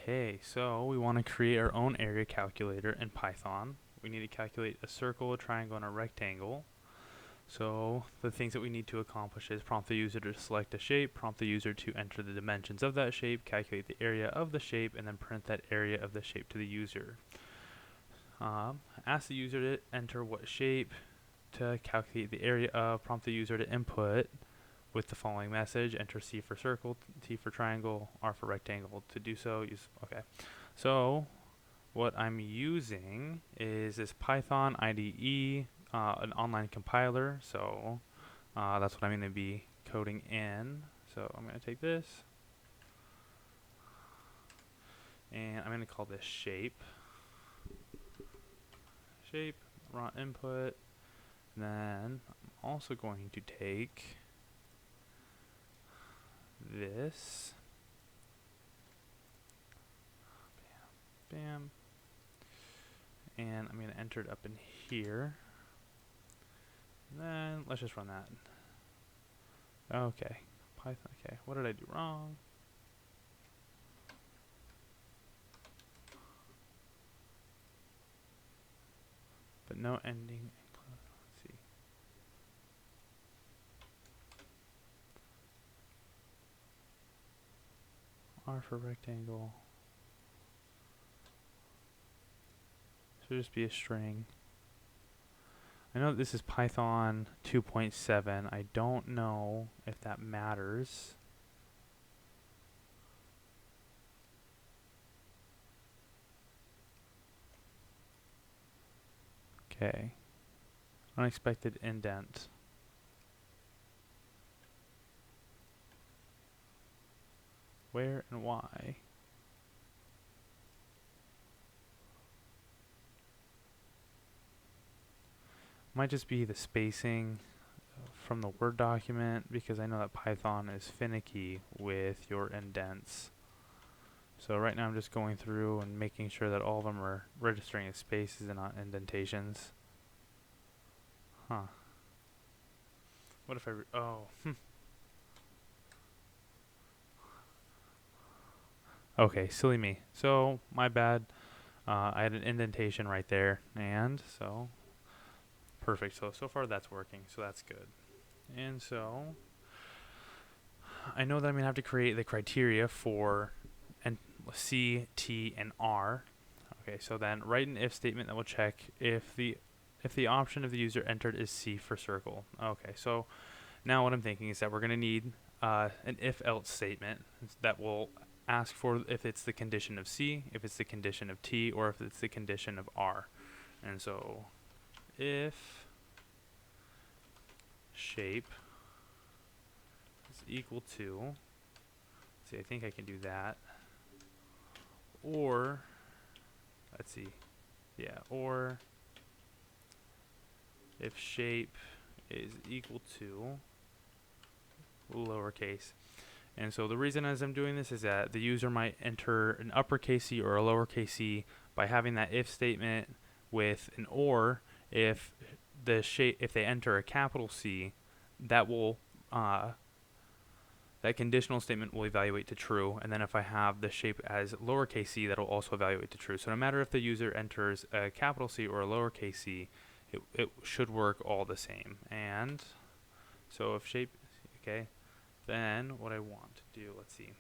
Okay, so we want to create our own area calculator in Python. We need to calculate a circle, a triangle, and a rectangle. So the things that we need to accomplish is prompt the user to select a shape, prompt the user to enter the dimensions of that shape, calculate the area of the shape, and then print that area of the shape to the user. Ask the user to enter what shape to calculate the area of, prompt the user to input with the following message: enter C for circle, T for triangle, R for rectangle. To do so, So what I'm using is this Python IDE, an online compiler. So that's what I'm going to be coding in. So I'm going to take this and I'm going to call this shape. Raw input. And then I'm also going to take this, bam, and I'm going to enter it up in here. And then let's just run that. Okay, Python. Okay, what did I do wrong? But no ending. Let's see. R for rectangle. Should just be a string. I know this is Python 2.7. I don't know if that matters. Okay. Unexpected indent. Where and why? Might just be the spacing from the Word document, because I know that Python is finicky with your indents. So right now I'm just going through and making sure that all of them are registering as spaces and not indentations. Huh. What if I okay, silly me. So, my bad. I had an indentation right there, and so perfect. So far that's working, so that's good. And so I know that I'm gonna have to create the criteria for C, T, and R. Okay, so then write an if statement that will check if the option of the user entered is C for circle. Okay, so now what I'm thinking is that we're gonna need an if-else statement that will ask for if it's the condition of C, if it's the condition of T, or if it's the condition of R. And so if shape is equal to, let's see, I think I can do that, or let's see, yeah, or if shape is equal to lowercase. And so the reason as I'm doing this is that the user might enter an uppercase C or a lowercase c by having that if statement with an or. If they enter a capital C, that will that conditional statement will evaluate to true, and then if I have the shape as lowercase c, that will also evaluate to true. So no matter if the user enters a capital C or a lowercase c, it should work all the same. And so if shape, okay, then what I want to do, let's see.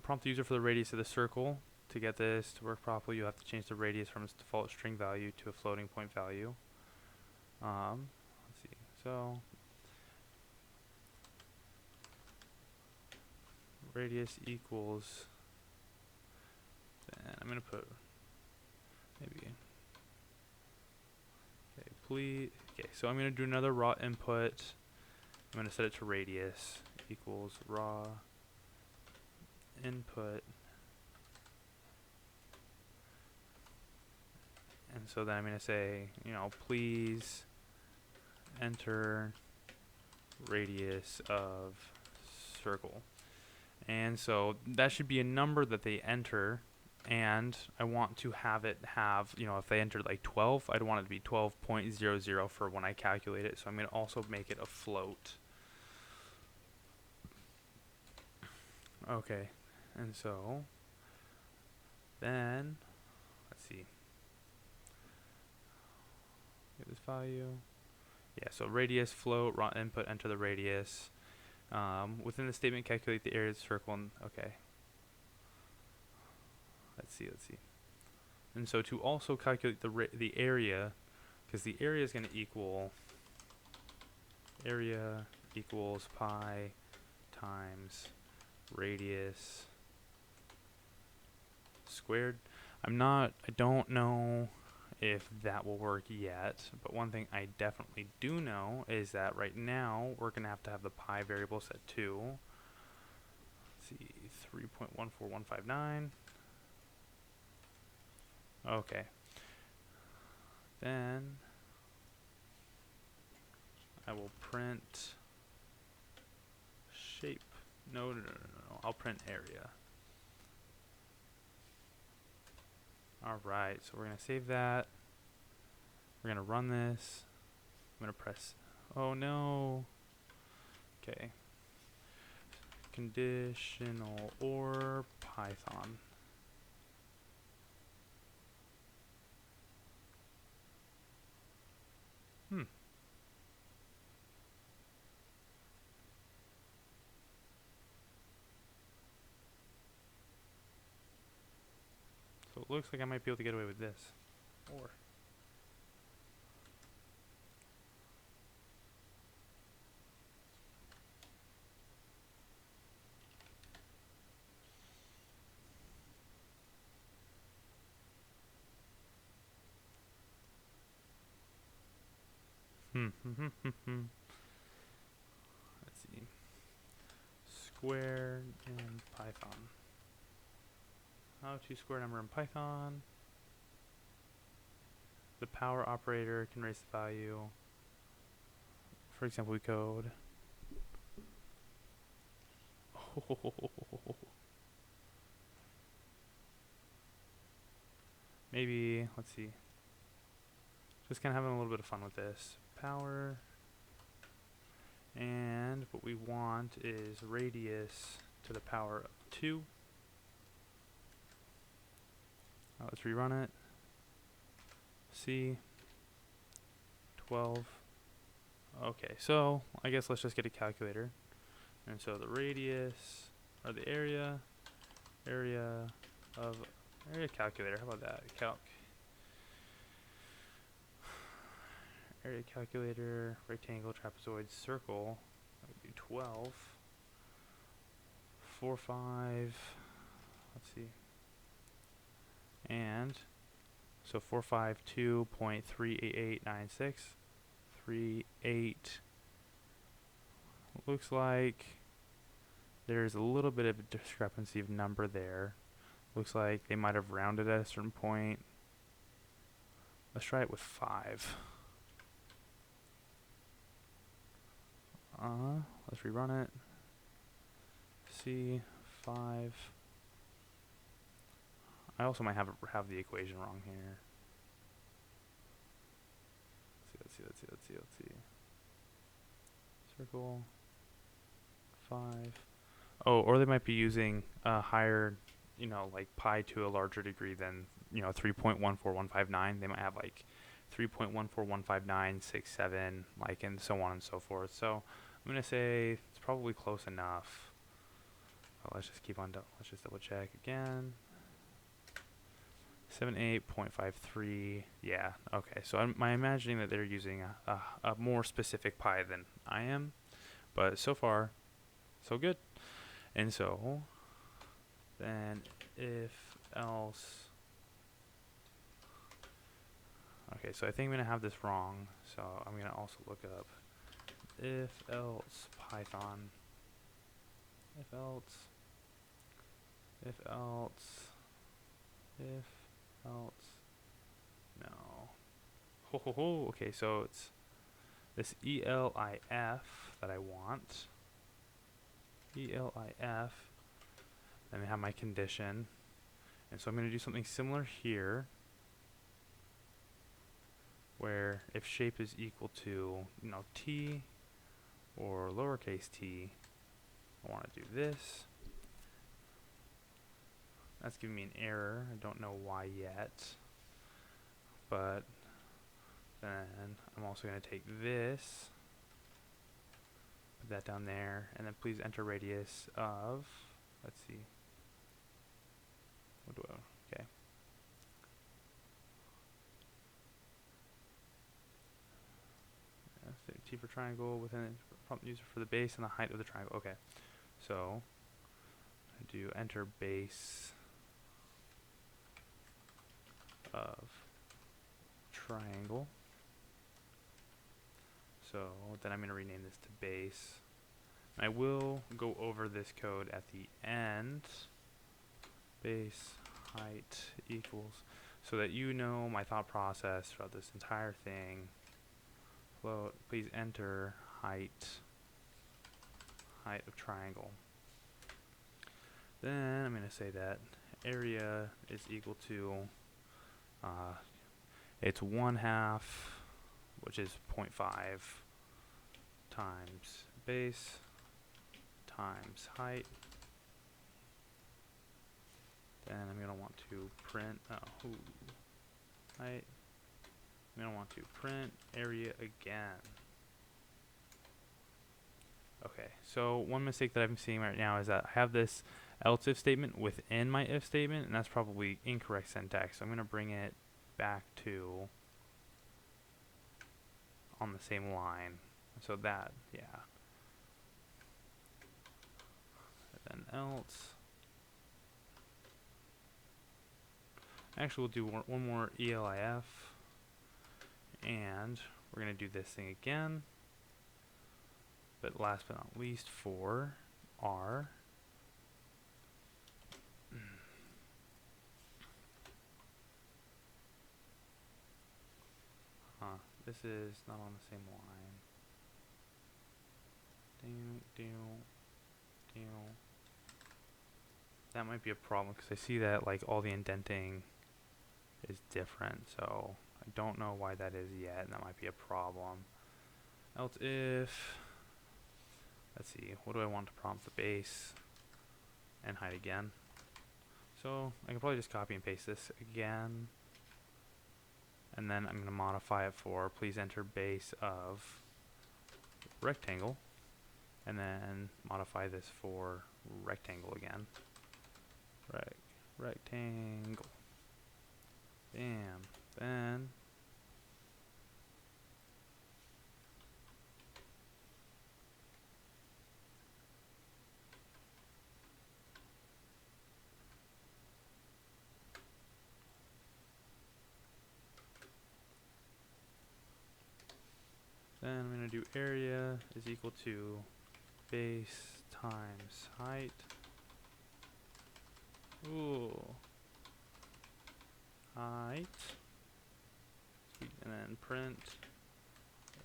Prompt the user for the radius of the circle. To get this to work properly, you have to change the radius from its default string value to a floating point value. Let's see. So radius equals. Then I'm gonna put maybe. Okay, please. Okay, so I'm gonna do another raw input. I'm gonna set it to radius equals raw input. And so then I'm going to say, please enter radius of circle. And so that should be a number that they enter. And I want to have it have, if they entered like 12, I'd want it to be 12.00 for when I calculate it. So I'm going to also make it a float. Okay, and so then let's see. Get this value. Yeah, so radius float raw input enter the radius. Within the statement, calculate the area of the circle. And, okay. Let's see. And so to also calculate the area, because the area is going to equal area equals pi times radius squared. I don't know if that will work yet, but one thing I definitely do know is that right now we're going to have the pi variable set to, let's see, 3.14159. Okay. Then I will print shape. No. I'll print area. Alright, so we're going to save that. We're going to run this. I'm going to press, oh no. Okay. Conditional or Python. So it looks like I might be able to get away with this. Or. Let's see. Square in Python. How to square a number in Python. The power operator can raise the value. For example, we code. Maybe, let's see. Just kind of having a little bit of fun with this. Power. And what we want is radius to the power of 2. Let's rerun it. C. 12. Okay, so I guess let's just get a calculator. And so the radius, or the area calculator, how about that? Calc. Area calculator, rectangle, trapezoid, circle. That would be 12. 4, 5. Let's see. And so 452.38896. 38. Looks like there's a little bit of a discrepancy of number there. Looks like they might have rounded at a certain point. Let's try it with 5. Let's rerun it. C 5. I also might have the equation wrong here. Let's see. Circle 5. Oh, or they might be using a higher, like pi to a larger degree than 3.14159. They might have like 3.1415967, like, and so on and so forth. So I'm gonna say it's probably close enough. Let's just let's just double check again. 78.53. Yeah. Okay. So I'm imagining that they're using a more specific pi than I am, but so far, so good. And so then if else. Okay, so I think I'm going to have this wrong, so I'm going to also look up if else Python. If else. No. Okay, so it's this ELIF that I want. ELIF. Then I have my condition. And so I'm going to do something similar here, where if shape is equal to, t or lowercase t, I want to do this. That's giving me an error. I don't know why yet. But then I'm also going to take this, put that down there, and then please enter radius of, let's see, what do I, okay. T for triangle within prompt user for the base and the height of the triangle. Okay, so I do enter base of triangle. So then I'm going to rename this to base. I will go over this code at the end. Base height equals, so that you know my thought process throughout this entire thing. Float, please enter height of triangle. Then I'm going to say that area is equal to, it's 1/2, which is 0.5 times base times height. Then I'm going to want to print, height. I'm going to want to print area again. Okay, so one mistake that I'm seeing right now is that I have this else if statement within my if statement, and that's probably incorrect syntax. So I'm going to bring it back to on the same line. So that, yeah. And then else. Actually, we'll do one more ELIF. And we're going to do this thing again. But last but not least, for R. This is not on the same line. That might be a problem because I see that like all the indenting is different, so I don't know why that is yet, and that might be a problem. Else if, let's see, what do I want to prompt the base and height again? So I can probably just copy and paste this again, and then I'm going to modify it for please enter base of rectangle, and then modify this for rectangle again. Rectangle. Bam. Then I'm going to do area is equal to base times height. Ooh. Height. And then print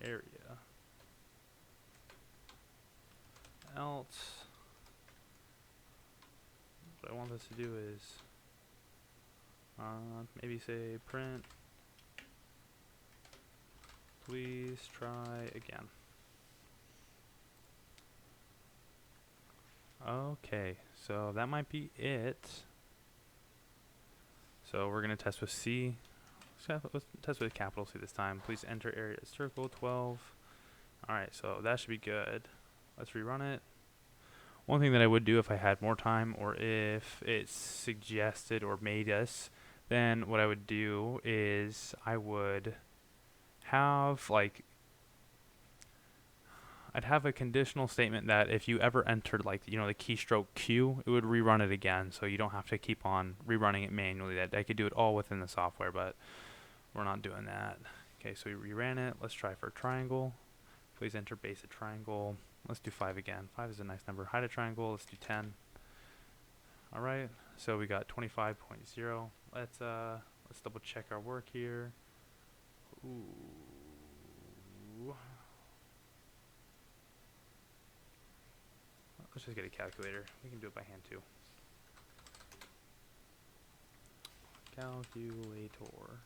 area. Else, what I want this to do is maybe say print please try again. Okay, so that might be it. So we're going to test with C. Let's test with capital C this time. Please enter area circle 12. Alright, so that should be good. Let's rerun it. One thing that I would do if I had more time, or if it suggested or made us, then what I would do is I would have like, I'd have a conditional statement that if you ever entered like, you know, the keystroke Q, it would rerun it again, so you don't have to keep on rerunning it manually. That I could do it all within the software, but we're not doing that. Okay, so we reran it. Let's try for triangle. Please enter base of triangle. Let's do 5 again. 5 is a nice number. Height of triangle, let's do 10. Alright, so we got 25.0. Let's double check our work here. Ooh. Let's just get a calculator. We can do it by hand too. Calculator.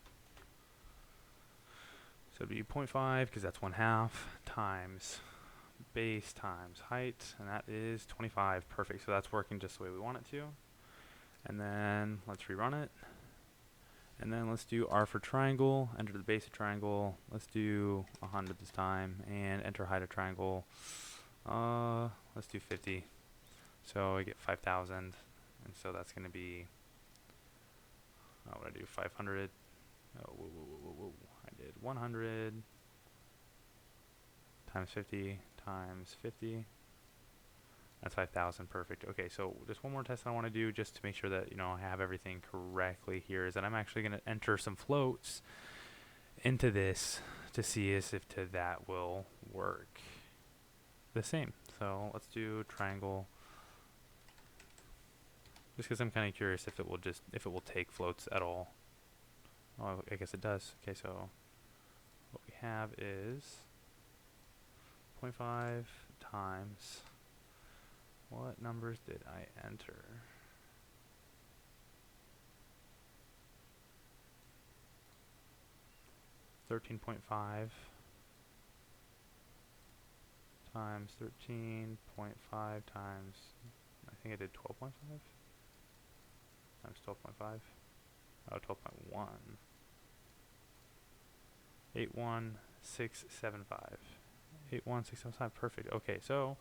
So it'd be 0.5 because that's 1/2 times base times height, and that is 25. Perfect. So that's working just the way we want it to. And then let's rerun it. And then let's do R for triangle, enter the base of triangle. Let's do 100 this time, and enter height of triangle. Let's do 50. So I get 5,000, and so that's going to be, what did I do, 500. Oh, whoa. I did 100 times 50 times 50. That's 5,000, perfect. Okay, so just one more test I want to do just to make sure that, I have everything correctly here, is that I'm actually going to enter some floats into this to see as if that will work the same. So let's do triangle, just because I'm kind of curious if it will take floats at all. Oh, I guess it does. Okay, so what we have is 0.5 times, what numbers did I enter? $13.5 times 13.5 times, I think I did 12.5 times 12.5. Oh, 12.1. 81675. 81675. Perfect. Okay, so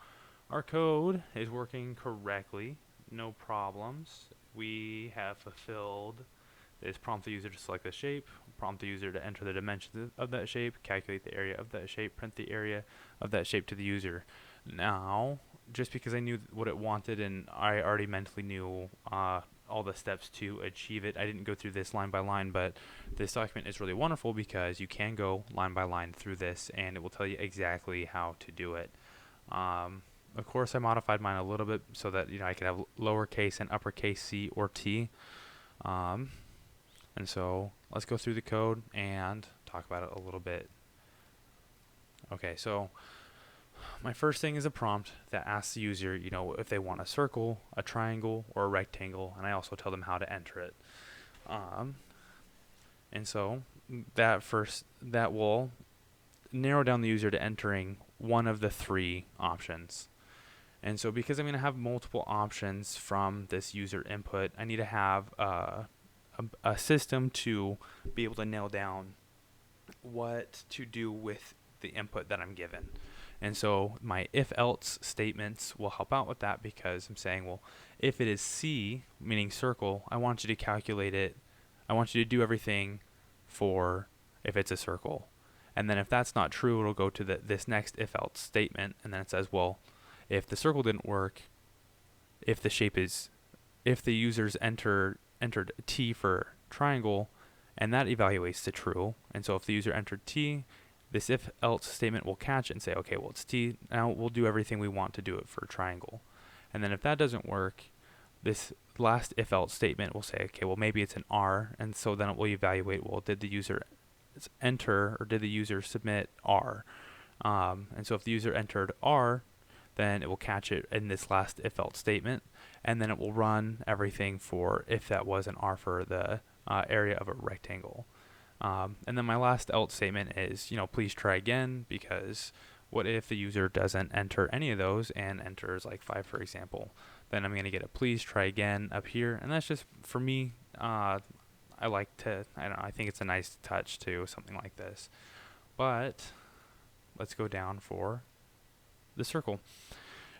our code is working correctly. No problems. We have fulfilled this prompt the user to select the shape, prompt the user to enter the dimensions of that shape, calculate the area of that shape, print the area of that shape to the user. Now, just because I knew what it wanted and I already mentally knew all the steps to achieve it, I didn't go through this line by line, but this document is really wonderful because you can go line by line through this and it will tell you exactly how to do it. Of course, I modified mine a little bit so that I could have lowercase and uppercase C or T. And so let's go through the code and talk about it a little bit. Okay, so my first thing is a prompt that asks the user, if they want a circle, a triangle, or a rectangle, and I also tell them how to enter it. And so that will narrow down the user to entering one of the three options. And so because I'm going to have multiple options from this user input, I need to have a system to be able to nail down what to do with the input that I'm given. And so my if-else statements will help out with that, because I'm saying, well, if it is C, meaning circle, I want you to calculate it. I want you to do everything for if it's a circle. And then if that's not true, it'll go to this next if-else statement, and then it says, well, if the circle didn't work, if the users entered T for triangle, and that evaluates to true. And so if the user entered T, this if-else statement will catch it and say, okay, well, it's T. Now we'll do everything we want to do it for triangle. And then if that doesn't work, this last if-else statement will say, okay, well, maybe it's an R. And so then it will evaluate, well, did the user enter or did the user submit R? And so if the user entered R, then it will catch it in this last if-else statement, and then it will run everything for if that was an R for the area of a rectangle. And then my last else statement is, please try again, because what if the user doesn't enter any of those and enters like 5, for example? Then I'm going to get a please try again up here, and that's just, for me, I think it's a nice touch to something like this. But let's go down for the circle.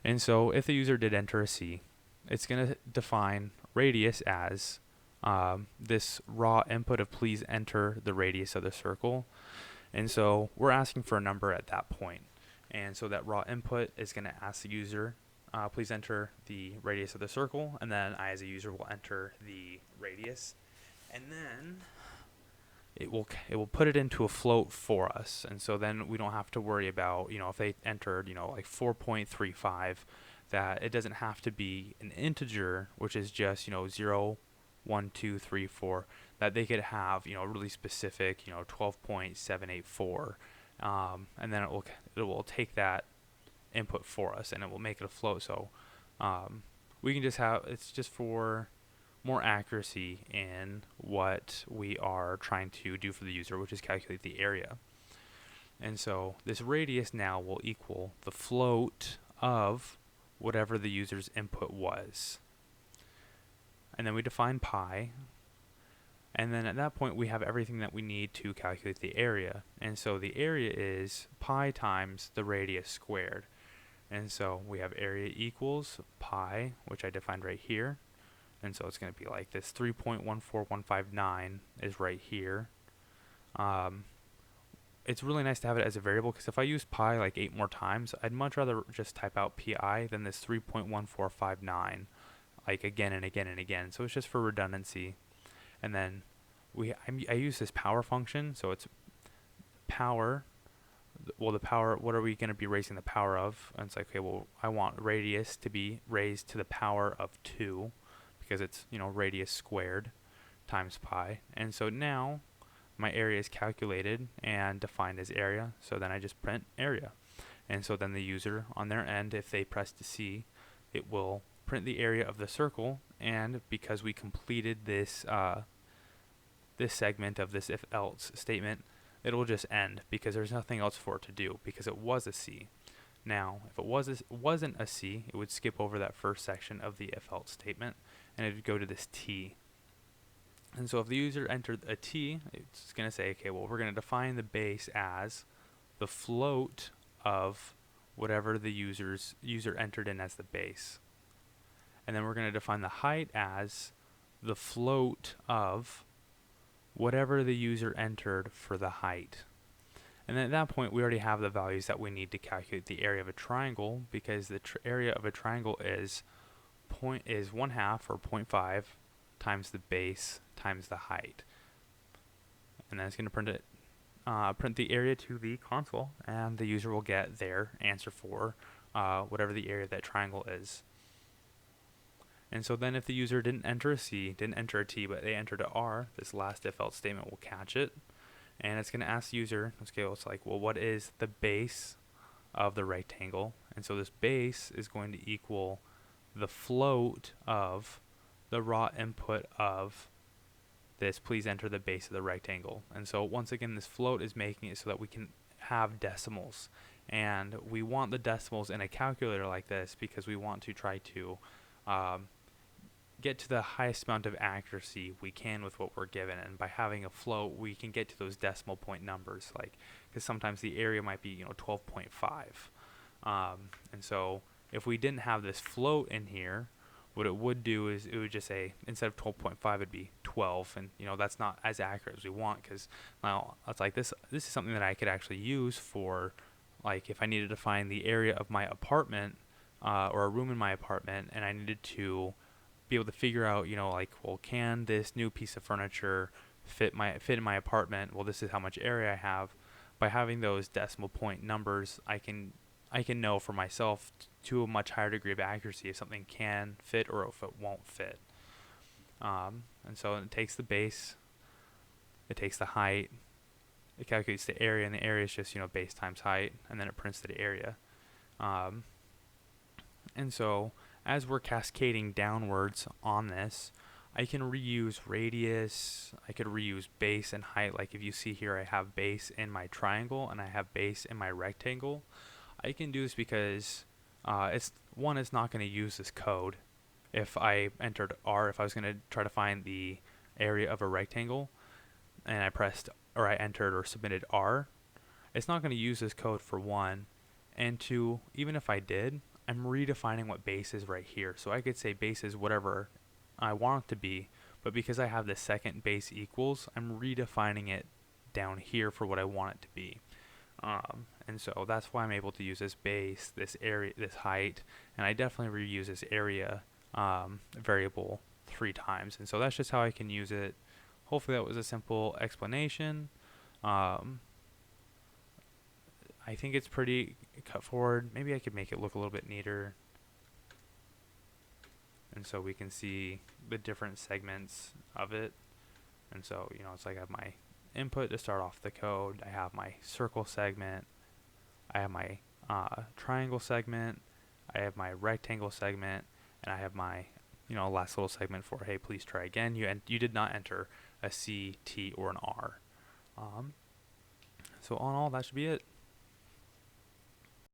And so if the user did enter a C, it's going to define radius as this raw input of please enter the radius of the circle. And so we're asking for a number at that point. And so that raw input is going to ask the user, please enter the radius of the circle. And then I, as a user, will enter the radius. And then it will put it into a float for us. And so then we don't have to worry about, if they entered, like 4.35, that it doesn't have to be an integer, which is just, 0, 1, 2, 3, 4, that they could have, really specific, 12.784. And then it will take that input for us and it will make it a float. So we can just have, it's just for more accuracy in what we are trying to do for the user, which is calculate the area. And so this radius now will equal the float of whatever the user's input was. and then we define pi, and then at that point we have everything that we need to calculate the area. And so the area is pi times the radius squared. And so we have area equals pi, which I defined right here. And so it's going to be like this 3.14159 is right here. It's really nice to have it as a variable, because if I use pi like 8 more times, I'd much rather just type out pi than this 3.1459 like again and again and again. So it's just for redundancy. And then I use this power function, so it's power. Well, the power, what are we going to be raising the power of? And it's like, okay, well, I want radius to be raised to the power of 2, because it's, radius squared times pi. And so now my area is calculated and defined as area, so then I just print area. And so then the user on their end, if they press to C, it will print the area of the circle, and because we completed this this segment of this if-else statement, it will just end, because there's nothing else for it to do, because it was a C. Now, if it wasn't a C, it would skip over that first section of the if-else statement, and it would go to this T. And so if the user entered a T, it's going to say, okay, well, we're going to define the base as the float of whatever the user entered in as the base. And then we're going to define the height as the float of whatever the user entered for the height. And then at that point, we already have the values that we need to calculate the area of a triangle, because the area of a triangle is 1/2 or 0.5 times the base times the height. And then it's going to print the area to the console, and the user will get their answer for whatever the area of that triangle is. And so then if the user didn't enter a C, didn't enter a T, but they entered a R, this last if-else statement will catch it. And it's going to ask the user, okay, well, it's like, well, what is the base of the rectangle? And so this base is going to equal the float of the raw input of this. Please enter the base of the rectangle. And so once again, this float is making it so that we can have decimals. And we want the decimals in a calculator like this because we want to try to get to the highest amount of accuracy we can with what we're given. And by having a float, we can get to those decimal point numbers, like, because sometimes the area might be 12.5. And so if we didn't have this float in here, what it would do is it would just say, instead of 12.5, it'd be 12, and that's not as accurate as we want, because now it's like this is something that I could actually use for, like, if I needed to find the area of my apartment or a room in my apartment, and I needed to be able to figure out, like, well, can this new piece of furniture fit in my apartment? Well, this is how much area I have. By having those decimal point numbers, I can know for myself to a much higher degree of accuracy if something can fit or if it won't fit. And so it takes the base, it takes the height, it calculates the area, and the area is just base times height, and then it prints the area. And so as we're cascading downwards on this, I can reuse radius, I could reuse base and height. Like if you see here, I have base in my triangle and I have base in my rectangle. I can do this because it's not going to use this code. If I entered R, if I was going to try to find the area of a rectangle, and I entered or submitted R, it's not going to use this code for one. And two, even if I did, I'm redefining what base is right here. So I could say base is whatever I want it to be, but because I have the second base equals, I'm redefining it down here for what I want it to be. And so that's why I'm able to use this base, this area, this height, and I definitely reuse this area variable 3 times. And so that's just how I can use it. Hopefully that was a simple explanation. I think it's pretty cut forward. Maybe I could make it look a little bit neater. And so we can see the different segments of it. And so, it's like I have my input to start off the code. I have my circle segment. I have my triangle segment. I have my rectangle segment. And I have my, last little segment for, hey, please try again. You did not enter a C, T, or an R. So all in all, that should be it.